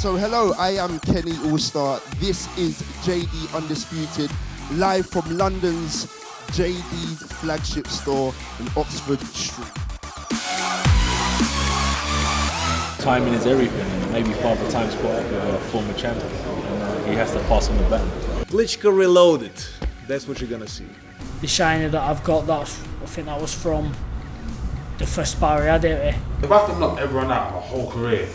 So hello, I am Kenny Allstar. This is JD Undisputed, live from London's JD's flagship store in Oxford Street. Timing is everything, and maybe Father Time's caught up with a former champion, and he has to pass on the baton. Klitschko reloaded. That's what you're gonna see. The shiny that I've got, I think that was from the first bar I had it. If I have to knock everyone out my whole career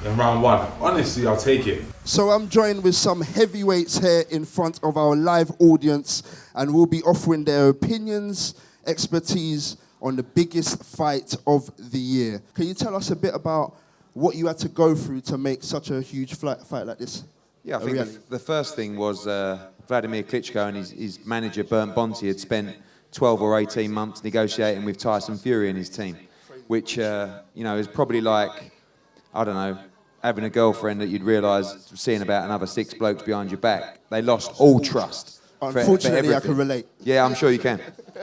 in round one, honestly, I'll take it. So I'm joined with some heavyweights here in front of our live audience, and we'll be offering their opinions, expertise on the biggest fight of the year. Can you tell us a bit about what you had to go through to make such a huge fight like this? Yeah, I think the first thing was Wladimir Klitschko and his manager Bernd Bonti had spent 12 or 18 months negotiating with Tyson Fury and his team, which is probably like, I don't know, having a girlfriend that you'd realise seeing about another 6 blokes behind your back. They lost all trust. Unfortunately, I can relate. Yeah, I'm sure you can.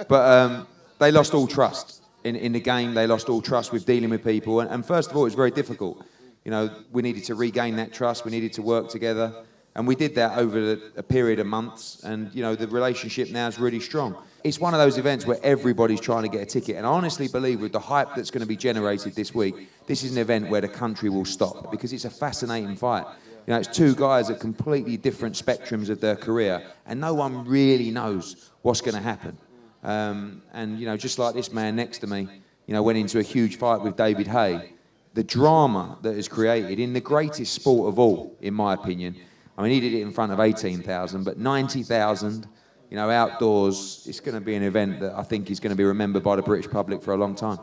But they lost all trust. In the game, they lost all trust with dealing with people. And first of all, it was very difficult. You know, we needed to regain that trust. We needed to work together. And we did that over a period of months. And, you know, the relationship now is really strong. It's one of those events where everybody's trying to get a ticket. And I honestly believe with the hype that's going to be generated this week, this is an event where the country will stop because it's a fascinating fight. You know, it's two guys at completely different spectrums of their career. And no one really knows what's going to happen. And, you know, just like this man next to me, you know, went into a huge fight with David Haye. The drama that is created in the greatest sport of all, in my opinion. I mean, he did it in front of 18,000, but 90,000, you know, outdoors, it's going to be an event that I think is going to be remembered by the British public for a long time.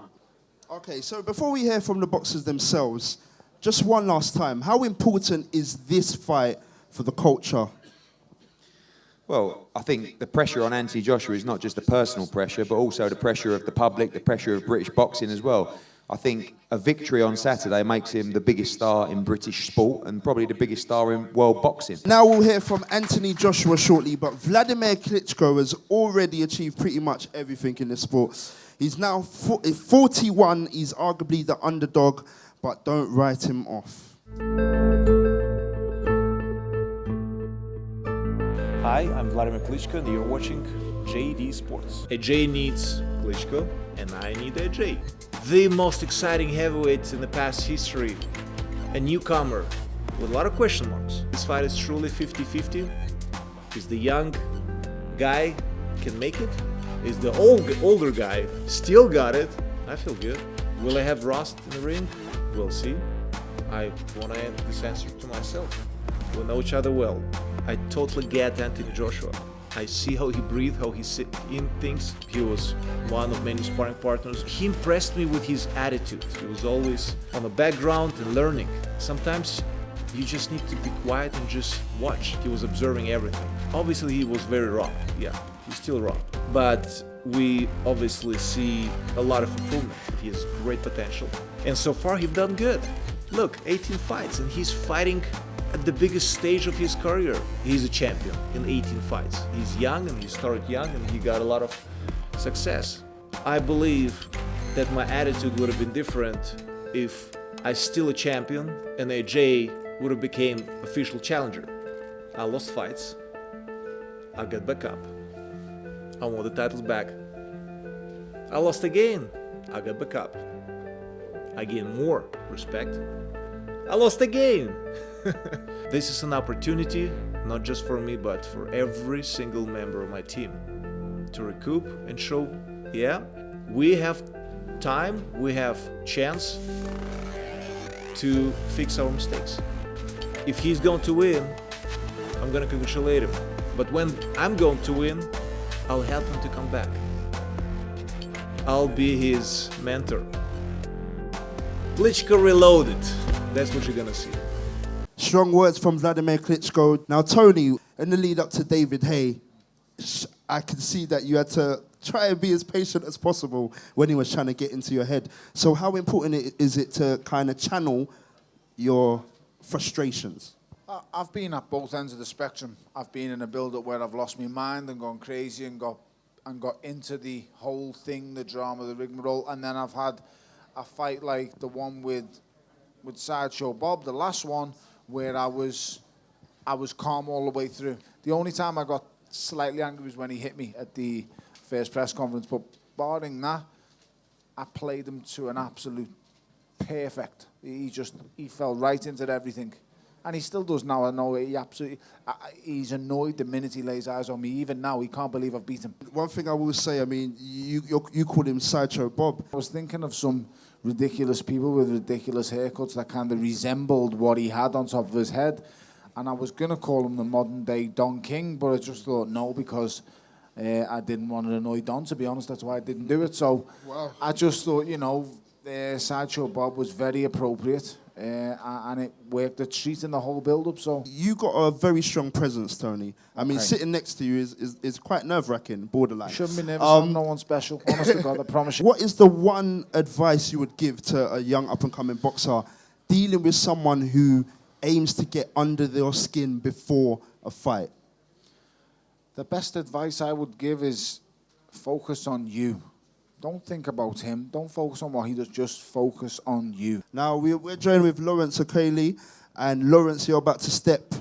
Okay, so before we hear from the boxers themselves, just one last time, how important is this fight for the culture? Well, I think the pressure on Anthony Joshua is not just the personal pressure, but also the pressure of the public, the pressure of British boxing as well. I think a victory on Saturday makes him the biggest star in British sport and probably the biggest star in world boxing. Now we'll hear from Anthony Joshua shortly, but Wladimir Klitschko has already achieved pretty much everything in the sport. He's now 41, he's arguably the underdog, but don't write him off. Hi, I'm Wladimir Klitschko and you're watching JD Sports. AJ needs Klitschko and I need AJ. The most exciting heavyweight in the past history. A newcomer with a lot of question marks. This fight is truly 50-50. Is the young guy can make it? Is the older guy still got it? I feel good. Will I have rust in the ring? We'll see. I want to end this answer to myself. We know each other well. I totally get Anthony Joshua. I see how he breathes, how he in things. He was one of many sparring partners. He impressed me with his attitude. He was always on the background and learning. Sometimes you just need to be quiet and just watch. He was observing everything. Obviously, he was very raw. Yeah, he's still raw. But we obviously see a lot of improvement. He has great potential. And so far, he's done good. Look, 18 fights, and he's fighting at the biggest stage of his career. He's a champion in 18 fights. He's young and he started young and he got a lot of success. I believe that my attitude would have been different if I still a champion and AJ would have became official challenger. I lost fights. I got back up. I won the titles back. I lost again. I got back up. I gained more respect. I lost again. This is an opportunity, not just for me, but for every single member of my team to recoup and show, yeah, we have time, we have chance to fix our mistakes. If he's going to win, I'm going to congratulate him. But when I'm going to win, I'll help him to come back. I'll be his mentor. Klitschko reloaded. That's what you're going to see. Strong words from Wladimir Klitschko. Now, Tony, in the lead up to David Haye, I can see that you had to try and be as patient as possible when he was trying to get into your head. So how important is it to kind of channel your frustrations? I've been at both ends of the spectrum. I've been in a build-up where I've lost my mind and gone crazy and got into the whole thing, the drama, the rigmarole, and then I've had a fight like the one with Sideshow Bob, the last one, where I was calm all the way through. The only time I got slightly angry was when he hit me at the first press conference, but barring that, I played him to an absolute perfect. He fell right into everything. And he still does now. I know he's annoyed the minute he lays eyes on me. Even now, he can't believe I've beat him. One thing I will say, I mean, you called him Sideshow Bob. I was thinking of some ridiculous people with ridiculous haircuts that kind of resembled what he had on top of his head. And I was going to call him the modern day Don King, but I just thought no, because I didn't want to annoy Don, to be honest. That's why I didn't do it. So I just thought, Sideshow Bob was very appropriate. And it worked a treat in the whole build-up. So you got a very strong presence, Tony. I mean, sitting next to you is quite nerve-wracking, borderline. Shouldn't be nervous. I'm no one special. Honest to God, I promise you. What is the one advice you would give to a young up-and-coming boxer dealing with someone who aims to get under their skin before a fight? The best advice I would give is focus on you. Don't think about him. Don't focus on what he does. Just focus on you. Now, we're joined with Lawrence Okele. And Lawrence, you're about to step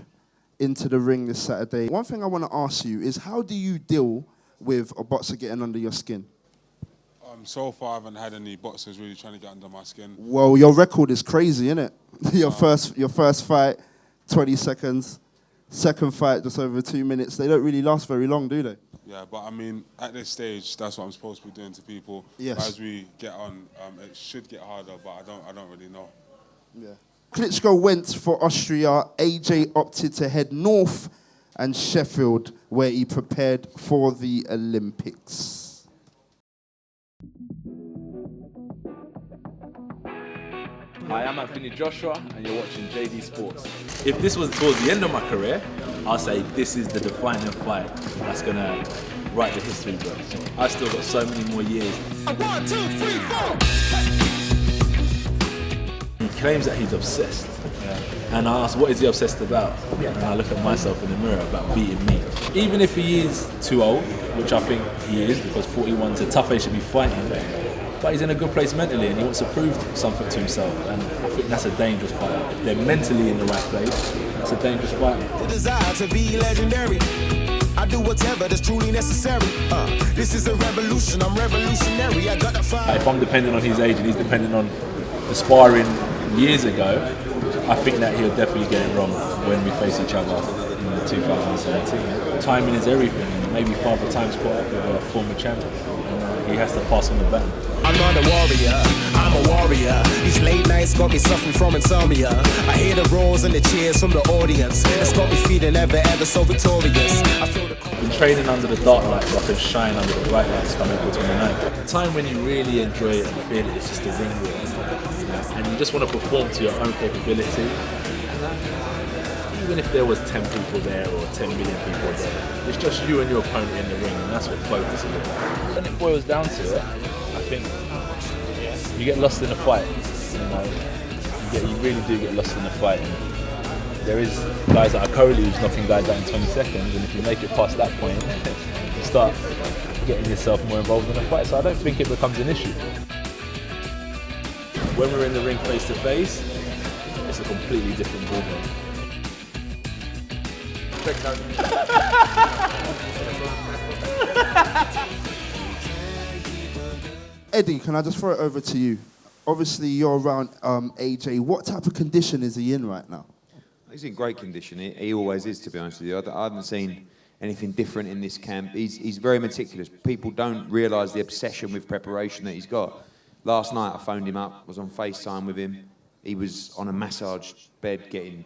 into the ring this Saturday. One thing I want to ask you is, how do you deal with a boxer getting under your skin? So far, I haven't had any boxers really trying to get under my skin. Well, your record is crazy, isn't it? Your first fight, 20 seconds. Second fight, just over 2 minutes. They don't really last very long, do they? Yeah, but I mean, at this stage, that's what I'm supposed to be doing to people. Yes. But as we get on, it should get harder, but I don't really know. Yeah. Klitschko went for Austria. AJ opted to head north and Sheffield, where he prepared for the Olympics. Hi, I'm Anthony Joshua, and you're watching JD Sports. If this was towards the end of my career, I'll say this is the defining fight that's going to write the history books. I've still got so many more years. 1, 2, 3, 4! He claims that he's obsessed. And I ask, what is he obsessed about? And I look at myself in the mirror about beating me. Even if he is too old, which I think he is, because 41 is a tough age to be fighting, but he's in a good place mentally and he wants to prove something to himself, and I think that's a dangerous fight. If they're mentally in the right place, that's a dangerous fight. The desire to be legendary, I do whatever that's truly necessary. This is a revolution, I'm revolutionary. I got to find. If I'm depending on his age and he's depending on the sparring years ago, I think that he'll definitely get it wrong when we face each other in 2017. Timing is everything, and maybe Father Time's caught up with a former champion. And he has to pass on the baton. I'm not a warrior, I'm a warrior. These late nights got me suffering from insomnia. I hear the roars and the cheers from the audience. It's got me feeling ever so victorious. I feel the Been training under the dark lights so I can shine under the bright lights come April 29th. The time when you really enjoy it and feel it is just the ring walk. And you just want to perform to your own capability. Even if there was 10 people there or 10 million people there, it's just you and your opponent in the ring, and that's what focus is about. When it boils down to it, I think you get lost in a fight. You really do get lost in a fight. And there is guys like Okele who's knocking guys out in 20 seconds, and if you make it past that point, you start getting yourself more involved in a fight. So I don't think it becomes an issue. When we're in the ring face to face, it's a completely different ballgame. Eddie, can I just throw it over to you? Obviously, you're around AJ. What type of condition is he in right now? He's in great condition. He always is, to be honest with you. I haven't seen anything different in this camp. He's very meticulous. People don't realise the obsession with preparation that he's got. Last night, I phoned him up, was on FaceTime with him. He was on a massage bed getting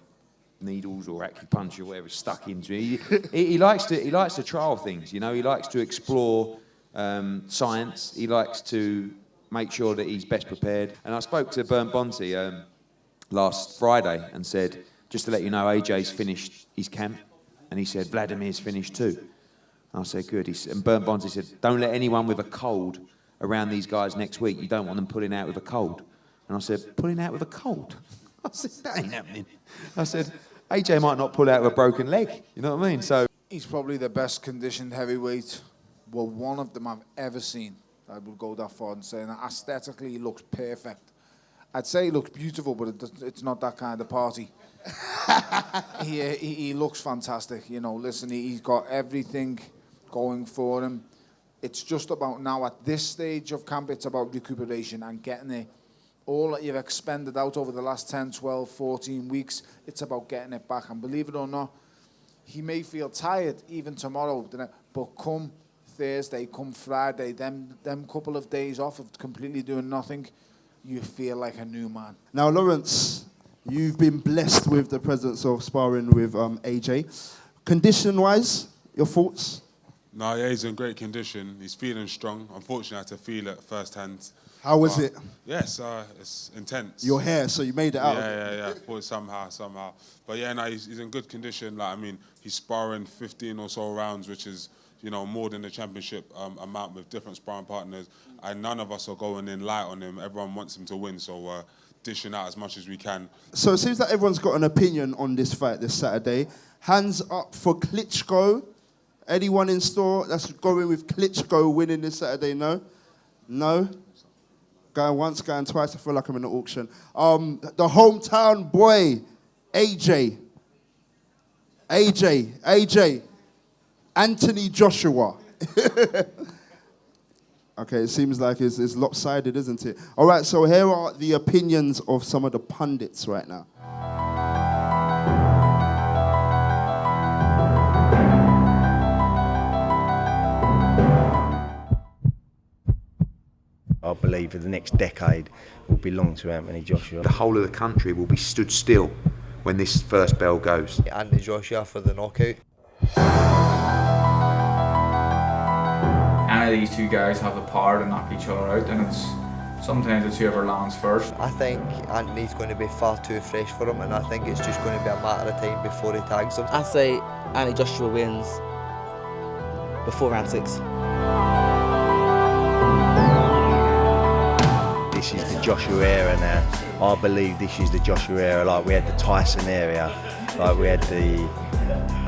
needles or acupuncture, whatever, stuck into it. He likes to trial things, you know. He likes to explore science. He likes to make sure that he's best prepared. And I spoke to Bernd Bonzi last Friday and said, just to let you know, AJ's finished his camp. And he said, Vladimir's finished too. And I said, good. And Bernd Bonzi said, don't let anyone with a cold around these guys next week. You don't want them pulling out with a cold. And I said, pulling out with a cold? I said, that ain't happening. I said, AJ might not pull out with a broken leg. You know what I mean? So he's probably the best conditioned heavyweight, well, one of them I've ever seen. I would go that far and say that aesthetically he looks perfect. I'd say he looks beautiful, but it's not that kind of party. He looks fantastic. You know, listen, he's got everything going for him. It's just about now at this stage of camp, it's about recuperation and getting it. All that you've expended out over the last 10, 12, 14 weeks, it's about getting it back. And believe it or not, he may feel tired even tomorrow, but come Thursday, come Friday, them couple of days off of completely doing nothing, you feel like a new man. Now, Lawrence, you've been blessed with the presence of sparring with AJ. Condition-wise, your thoughts? No, yeah, he's in great condition. He's feeling strong. Unfortunately, I had to feel it firsthand. How was it? Yes, it's intense. Your hair, so you made it out. Yeah. Somehow. But yeah, no, he's in good condition. Like, I mean, he's sparring 15 or so rounds, which is, you know, more than the championship amount with different sparring partners. And none of us are going in light on him. Everyone wants him to win, so we're dishing out as much as we can. So it seems like everyone's got an opinion on this fight this Saturday. Hands up for Klitschko. Anyone in store that's going with Klitschko winning this Saturday? No? No? Going once, going twice. I feel like I'm in an auction. The hometown boy, AJ. Anthony Joshua. Okay, it seems like it's lopsided, isn't it? All right, so here are the opinions of some of the pundits right now. I believe for the next decade will belong to Anthony Joshua. The whole of the country will be stood still when this first bell goes. Anthony Joshua for the knockout. Any of these two guys have the power to knock each other out, and it's sometimes it's whoever lands first. I think Anthony's going to be far too fresh for him, and I think it's just going to be a matter of time before he tags him. I say Anthony Joshua wins before round 6. This is the Joshua era now. I believe this is the Joshua era, like we had the Tyson era, like we had the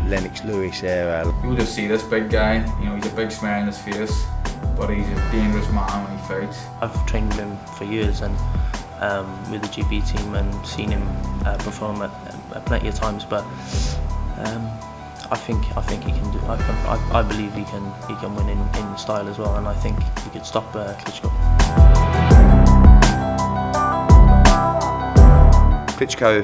Lennox Lewis era. People just see this big guy, you know, he's a big smile on his face, but he's a dangerous man when he fights. I've trained with him for years and with the GB team and seen him perform at plenty of times, but I think he can do. I believe he can win in style as well, and I think he could stop Klitschko. Klitschko,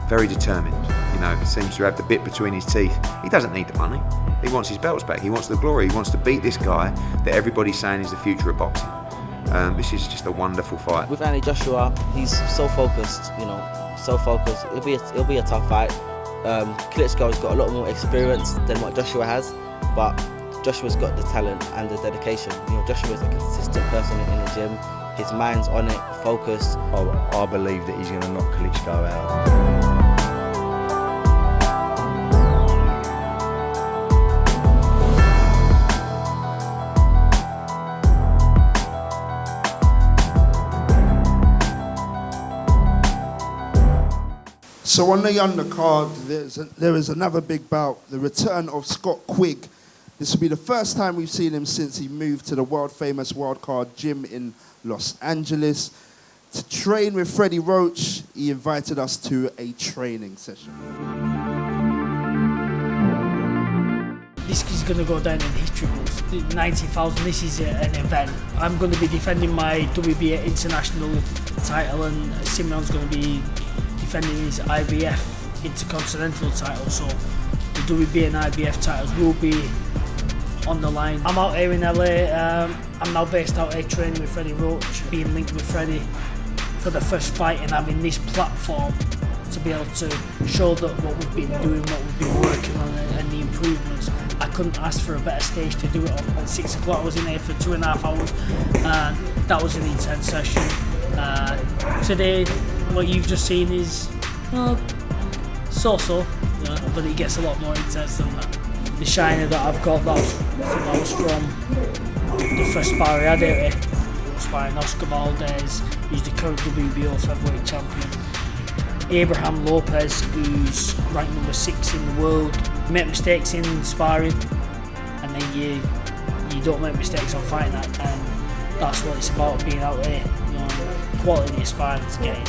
very determined, you know, seems to have the bit between his teeth. He doesn't need the money. He wants his belts back. He wants the glory. He wants to beat this guy that everybody's saying is the future of boxing. This is just a wonderful fight. With Anthony Joshua, he's so focused, you know, so focused. It'll be a tough fight. Klitschko's got a lot more experience than what Joshua has, but Joshua's got the talent and the dedication. You know, Joshua's a consistent person in the gym. His mind's on it, focused. I believe that he's going to knock Klitschko out. So on the undercard, there is another big bout, the return of Scott Quigg. This will be the first time we've seen him since he moved to the world-famous Wildcard gym in Los Angeles. To train with Freddie Roach, he invited us to a training session. This is going to go down in history books. 90,000, this is an event. I'm going to be defending my WBA international title, and Simeon's going to be defending his IBF intercontinental title. So the WBA and IBF titles will be on the line. I'm out here in LA. I'm now based out here training with Freddie Roach, being linked with Freddie for the first fight, and having this platform to be able to show that what we've been doing, what we've been working on, and the improvements. I couldn't ask for a better stage to do it on. At 6 o'clock I was in here for 2.5 hours, and that was an intense session. Today, what you've just seen is so-so, but it gets a lot more intense than that. The shiner that I've got, I think that was from the first sparring I had here. Sparring Oscar Valdez, who's the current WBO featherweight champion. Abraham Lopez, who's ranked number 6 in the world. You make mistakes in sparring, and then you don't make mistakes on fight night, and that's what it's about, being out there. You know, quality of sparring he's getting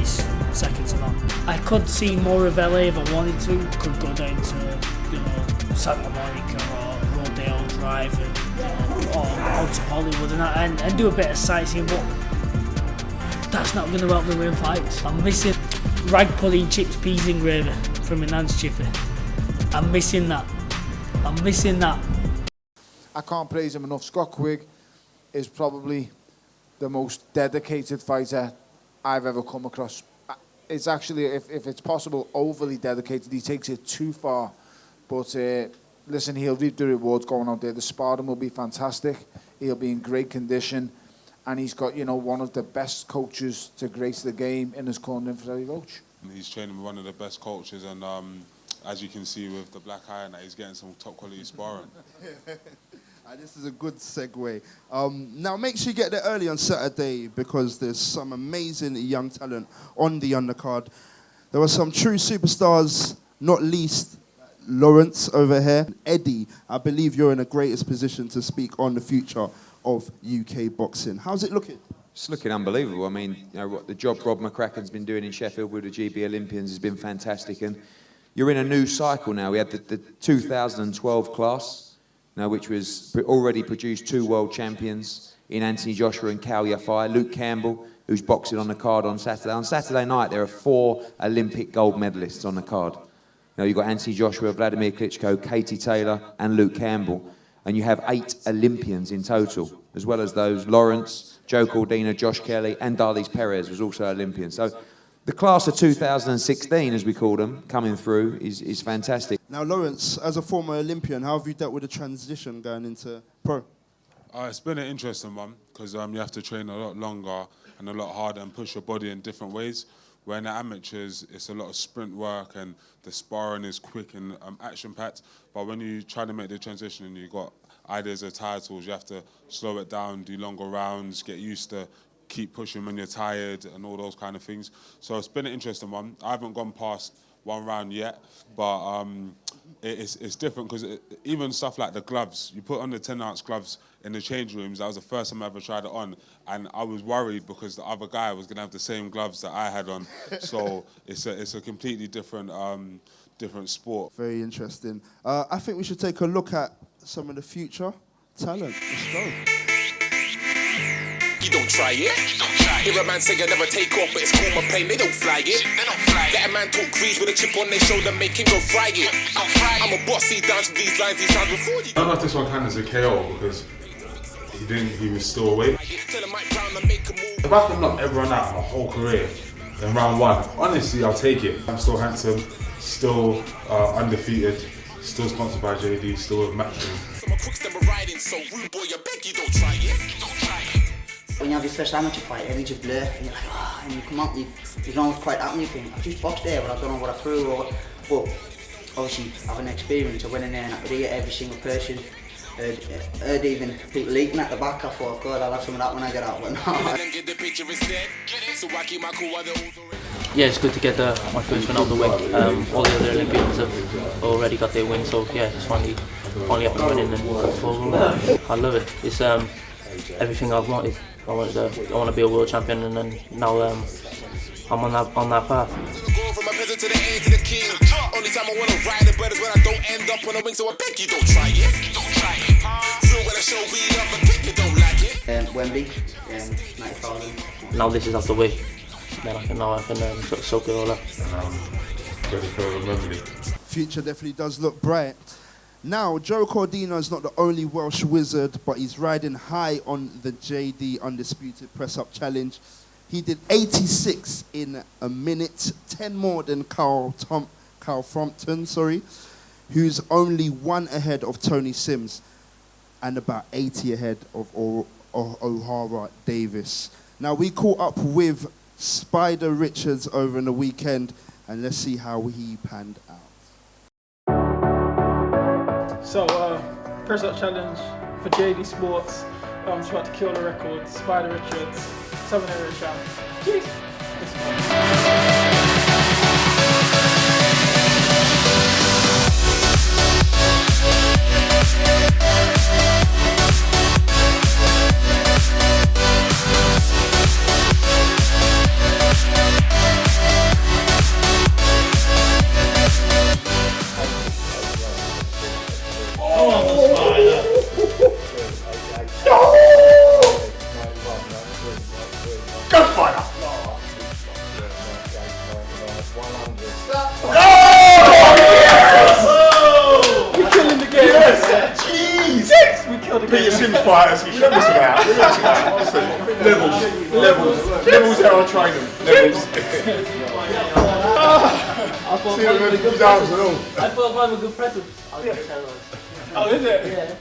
is second to none. I could see more of LA if I wanted to. Could go down to, you know, Santa Monica or Rodeo Drive and, or out to Hollywood and do a bit of sightseeing, but that's not going to help me win fights. I'm missing rag pulling chips, peas and gravy from a Nance chippy. I'm missing that. I'm missing that. I can't praise him enough. Scott Quigg is probably the most dedicated fighter I've ever come across. It's actually, if it's possible, overly dedicated. He takes it too far. But listen, he'll reap the rewards going out there. The sparring will be fantastic. He'll be in great condition. And he's got, you know, one of the best coaches to grace the game in his corner, Freddie Roach. He's training with one of the best coaches, and as you can see with the black iron, he's getting some top quality sparring. This is a good segue. Now, make sure you get there early on Saturday because there's some amazing young talent on the undercard. There are some true superstars, not least Lawrence over here. Eddie, I believe you're in the greatest position to speak on the future of UK boxing. How's it looking? It's looking unbelievable. I mean, you know, what the job Rob McCracken's been doing in Sheffield with the GB Olympians has been fantastic. And you're in a new cycle now. We had the 2012 class, now, which was already produced 2 world champions in Anthony Joshua and Cal Yafai. Luke Campbell, who's boxing on the card on Saturday. On Saturday night, there are 4 Olympic gold medalists on the card. Now, you've got Anthony Joshua, Wladimir Klitschko, Katie Taylor, and Luke Campbell. And you have 8 Olympians in total, as well as those Lawrence, Joe Cordina, Josh Kelly, and Darlis Perez was also Olympian. So the class of 2016, as we call them, coming through is fantastic. Now, Lawrence, as a former Olympian, how have you dealt with the transition going into pro? It's been an interesting one because you have to train a lot longer and a lot harder and push your body in different ways. Where in the amateurs, it's a lot of sprint work and the sparring is quick and action-packed. But when you try to make the transition and you've got ideas of titles, you have to slow it down, do longer rounds, get used to keep pushing when you're tired and all those kind of things. So it's been an interesting one. I haven't gone past 1 round yet, but it's different because even stuff like the gloves, you put on the 10-ounce gloves in the change rooms. That was the first time I ever tried it on, and I was worried because the other guy was going to have the same gloves that I had on. So it's a completely different sport. Very interesting. I think we should take a look at some of the future talent. Let's go. You don't try it. Hear a man say I never take off, but it's cool, my plane, they don't fly it. Let a man talk grease with a chip on their shoulder, make him go fry it. I'm a boss, he dance with these lines before you. I don't know if this one counts as a KO because he was still awake. If I can knock everyone out my whole career in round 1, honestly, I'll take it. I'm still handsome, still undefeated, still sponsored by JD, still with Matchroom. When you have your first amateur fight, everything's a blur, and you're like, oh, and you come out, you don't know what's quite happening, you think, I've just boxed there, but I don't know what I threw, or but obviously, having experience, I went in there and I could hear every single person, heard even people leaking at the back. I thought, God, I'll have some of that when I get out, but no. Yeah, it's good to get my first win out of the way. All the other Olympians have already got their win, so yeah, it's finally up and running and go forward. I love it. It's everything I've wanted. I want to be a world champion, and then now I'm on that path. From a peasant to the end to the king. Only time I want to ride the bread is when I don't end up on a wing, so I beg you don't try it. Don't try it. Feel when I show we love and pick you don't like it. Wembley, 90,000. Now this is out the way. Then I can sort of soak it all up. Ready for Wembley. Future definitely does look bright. Now, Joe Cordina is not the only Welsh wizard, but he's riding high on the JD Undisputed Press-Up Challenge. He did 86 in a minute, 10 more than Carl Frampton, who's only 1 ahead of Tony Sims and about 80 ahead of O'Hara Davis. Now, we caught up with Spider Richards over in the weekend, and let's see how he panned out. So, press-up challenge for JD Sports. I'm just about to kill the record. Spider Richards, 7-area champ. Jeez. Levels there, I'll try them. Levels. I thought See, mine was a good down to present. I thought mine was a good present. Oh, is it? Yeah.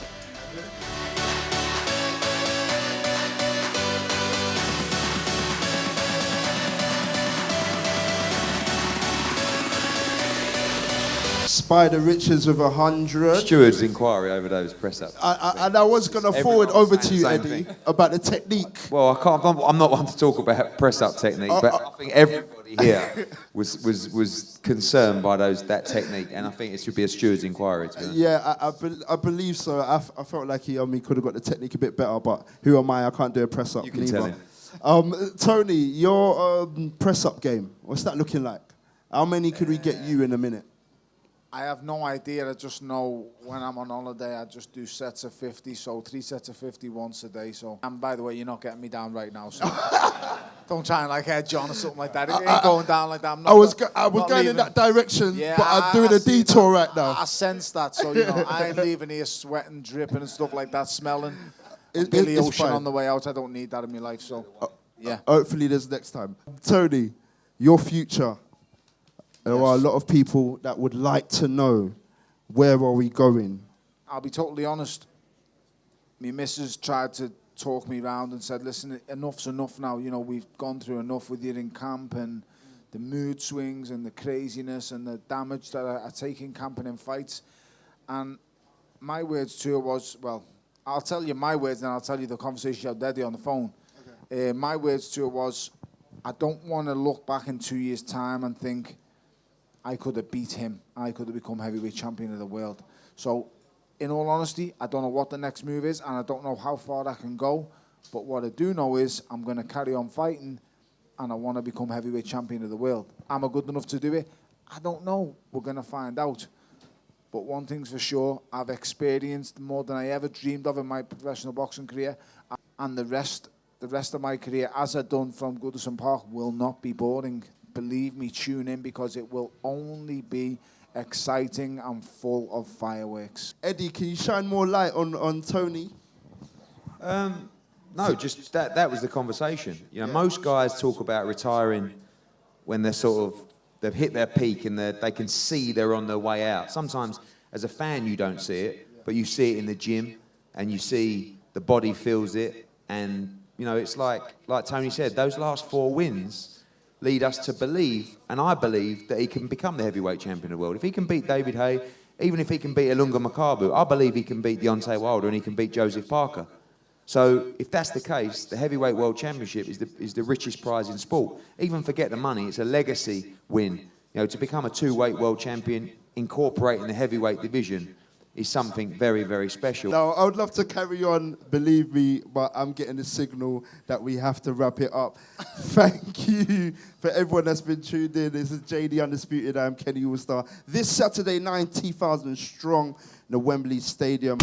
Spider Richards with 100. Steward's inquiry over those press-ups. And I was going to forward over to you, Eddie, about the technique. Well, I'm not one to talk about press-up technique, but I think everybody here was concerned by that technique, and I think it should be a steward's inquiry. To be honest. Yeah, I believe so. I felt like he could have got the technique a bit better, but who am I? I can't do a press-up. You can tell him. Tony, your press-up game, what's that looking like? How many could we get you in a minute? I have no idea. I just know when I'm on holiday, I just do sets of 50. So 3 sets of 50 once a day. So, and by the way, you're not getting me down right now. So don't try and like head John or something like that. It ain't going down like that. I'm not, I was going in that direction, yeah, but I'm doing a detour right now. I sense that. So, you know, I ain't leaving here sweating, dripping and stuff like that, smelling. Billy Ocean on the way out. I don't need that in my life. So, yeah. Hopefully there's next time. Tony, your future. There are a lot of people that would like to know, where are we going? I'll be totally honest. My missus tried to talk me round and said, listen, enough's enough now. You know, we've gone through enough with you in camp and the mood swings and the craziness and the damage that I take in camping and fights. And my words to her was, well, I'll tell you my words and I'll tell you the conversation you had Eddie on the phone. Okay. My words to her was, I don't want to look back in 2 years' time and think, I could have beat him. I could have become heavyweight champion of the world. So, in all honesty, I don't know what the next move is, and I don't know how far I can go. But what I do know is I'm going to carry on fighting, and I want to become heavyweight champion of the world. Am I good enough to do it? I don't know. We're going to find out. But one thing's for sure, I've experienced more than I ever dreamed of in my professional boxing career, and the rest of my career, as I've done from Goodison Park, will not be boring. Believe me, tune in because it will only be exciting and full of fireworks. Eddie, can you shine more light on Tony? No, just that was the conversation. You know, most guys talk about retiring when they've hit their peak and they can see they're on their way out. Sometimes, as a fan, you don't see it, but you see it in the gym and you see the body feels it. And, you know, it's like Tony said, those last 4 wins lead us to believe, and I believe, that he can become the heavyweight champion of the world. If he can beat David Haye, even if he can beat Ilunga Makabu, I believe he can beat Deontay Wilder and he can beat Joseph Parker. So if that's the case, the heavyweight world championship is the richest prize in sport. Even forget the money, it's a legacy win. You know, to become a 2-weight world champion, incorporating the heavyweight division, is something very, very special. Now, I would love to carry on, believe me, but I'm getting a signal that we have to wrap it up. Thank you for everyone that's been tuned in. This is JD Undisputed. I'm Kenny Allstar. This Saturday, 90,000 strong in the Wembley Stadium.